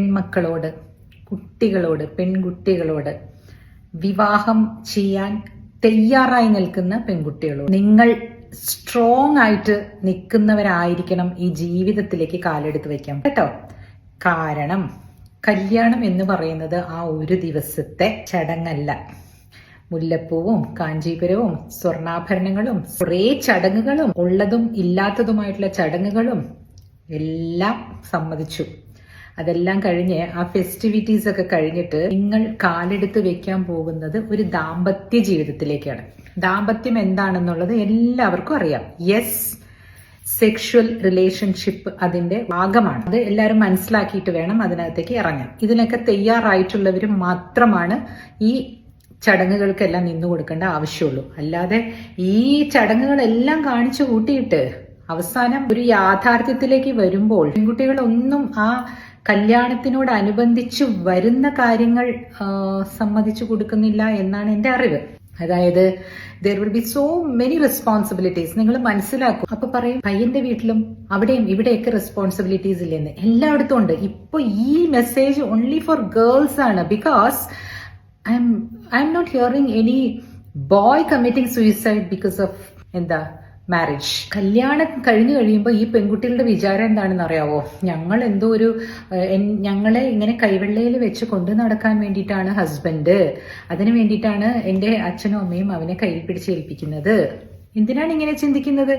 പെൺമക്കളോട്, കുട്ടികളോട്, പെൺകുട്ടികളോട്, വിവാഹം ചെയ്യാൻ തയ്യാറായി നിൽക്കുന്ന പെൺകുട്ടികളോട് നിങ്ങൾ സ്ട്രോങ് ആയിട്ട് നിൽക്കുന്നവരായിരിക്കണം ഈ ജീവിതത്തിലേക്ക് കാലെടുത്ത് വെക്കാം കേട്ടോ. കാരണം കല്യാണം എന്ന് പറയുന്നത് ആ ഒരു ദിവസത്തെ ചടങ്ങല്ല. മുല്ലപ്പൂവും കാഞ്ചീപുരവും സ്വർണ്ണാഭരണങ്ങളും കുറേ ചടങ്ങുകളും ഉള്ളതും ഇല്ലാത്തതുമായിട്ടുള്ള ചടങ്ങുകളും എല്ലാം സമ്മതിച്ചു. അതെല്ലാം കഴിഞ്ഞ് ആ ഫെസ്റ്റിവിറ്റീസ് ഒക്കെ കഴിഞ്ഞിട്ട് നിങ്ങൾ കാലെടുത്ത് വെക്കാൻ പോകുന്നത് ഒരു ദാമ്പത്യ ജീവിതത്തിലേക്കാണ്. ദാമ്പത്യം എന്താണെന്നുള്ളത് എല്ലാവർക്കും അറിയാം. യെസ്, സെക്ഷുവൽ റിലേഷൻഷിപ്പ് അതിന്റെ ഭാഗമാണ്. അത് എല്ലാവരും മനസ്സിലാക്കിയിട്ട് വേണം അതിനകത്തേക്ക് ഇറങ്ങാൻ. ഇതിനൊക്കെ തയ്യാറായിട്ടുള്ളവർ മാത്രമാണ് ഈ ചടങ്ങുകൾക്കെല്ലാം നിന്നു കൊടുക്കേണ്ട ആവശ്യമുള്ളൂ. അല്ലാതെ ഈ ചടങ്ങുകളെല്ലാം കാണിച്ചു കൂട്ടിയിട്ട് അവസാനം ഒരു യാഥാർത്ഥ്യത്തിലേക്ക് വരുമ്പോൾ പെൺകുട്ടികളൊന്നും ആ കല്യാണത്തിനോടനുബന്ധിച്ച് വരുന്ന കാര്യങ്ങൾ സമ്മതിച്ചു കൊടുക്കുന്നില്ല എന്നാണ് എൻ്റെ അറിവ്. അതായത് there will be so many responsibilities. നിങ്ങൾ മനസ്സിലാക്കും. അപ്പൊ പറയും പയ്യന്റെ വീട്ടിലും അവിടെയും ഇവിടെയൊക്കെ റെസ്പോൺസിബിലിറ്റീസ് ഇല്ലെന്ന്. എല്ലായിടത്തും ഉണ്ട്. ഇപ്പൊ ഈ മെസ്സേജ് ഓൺലി ഫോർ ഗേൾസ് ആണ്. Because I am not hearing any boy committing suicide because of marriage. കല്യാണം കഴിഞ്ഞു കഴിയുമ്പോൾ ഈ പെൺകുട്ടികളുടെ വിചാരം എന്താണെന്ന് അറിയാവോ? ഞങ്ങളെ ഇങ്ങനെ കൈവെള്ളയിൽ വെച്ച് കൊണ്ടു നടക്കാൻ വേണ്ടിയിട്ടാണ് ഹസ്ബൻഡ്, അതിനു വേണ്ടിയിട്ടാണ് എൻ്റെ അച്ഛനും അമ്മയും അവനെ കയ്യിൽ പിടിച്ചേൽപ്പിക്കുന്നത്. എന്തിനാണ് ഇങ്ങനെ ചിന്തിക്കുന്നത്?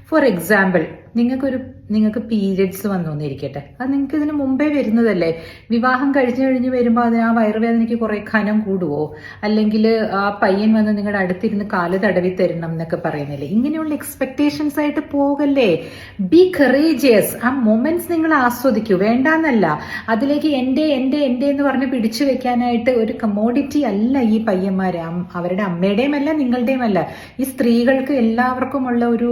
ഫോർ എക്സാമ്പിൾ, നിങ്ങൾക്ക് പീരിയഡ്സ് വന്നോന്നിരിക്കട്ടെ. അത് നിങ്ങൾക്ക് ഇതിന് മുമ്പേ വരുന്നതല്ലേ. വിവാഹം കഴിഞ്ഞ് വരുമ്പോൾ അതിന് ആ വയറുവേദനയ്ക്ക് കുറെ ഖനം കൂടുവോ? അല്ലെങ്കിൽ ആ പയ്യൻ വന്ന് നിങ്ങളുടെ അടുത്തിരുന്ന് കാല് തടവി തരണം എന്നൊക്കെ പറയുന്നില്ലേ? ഇങ്ങനെയുള്ള എക്സ്പെക്ടേഷൻസ് ആയിട്ട് പോകല്ലേ. B courageous. ആ മൊമെന്റ്സ് നിങ്ങൾ ആസ്വദിക്കൂ, വേണ്ടാന്നല്ല. അതിലേക്ക് എന്റെ എന്ന് പറഞ്ഞ് പിടിച്ചു വെക്കാനായിട്ട് ഒരു കമോഡിറ്റി അല്ല ഈ പയ്യന്മാര്. അവരുടെ അമ്മയുടെയും അല്ല നിങ്ങളുടെയും അല്ല. ഈ സ്ത്രീകൾക്ക് എല്ലാവർക്കുമുള്ള ഒരു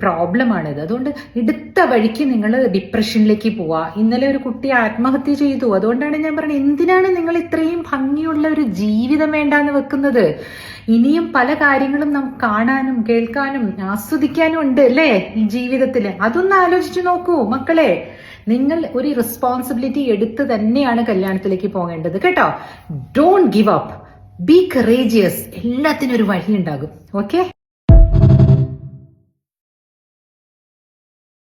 പ്രോബ്ലമാണിത്. അതുകൊണ്ട് എടുത്ത വഴിക്ക് നിങ്ങൾ ഡിപ്രഷനിലേക്ക് പോവാ. ഇന്നലെ ഒരു കുട്ടി ആത്മഹത്യ ചെയ്തു. അതുകൊണ്ടാണ് ഞാൻ പറഞ്ഞത്, എന്തിനാണ് നിങ്ങൾ ഇത്രയും ഭംഗിയുള്ള ഒരു ജീവിതം വേണ്ടാന്ന് വെക്കുന്നത്? ഇനിയും പല കാര്യങ്ങളും നമുക്ക് കാണാനും കേൾക്കാനും ആസ്വദിക്കാനും ഉണ്ട് അല്ലേ ഈ ജീവിതത്തില്. അതൊന്ന് ആലോചിച്ചു നോക്കൂ മക്കളെ. നിങ്ങൾ ഒരു റെസ്പോൺസിബിലിറ്റി എടുത്ത് തന്നെയാണ് കല്യാണത്തിലേക്ക് പോകേണ്ടത് കേട്ടോ. Don't give up. B courageous. എല്ലാത്തിനും ഒരു വഴി ഉണ്ടാകും. ഓക്കെ.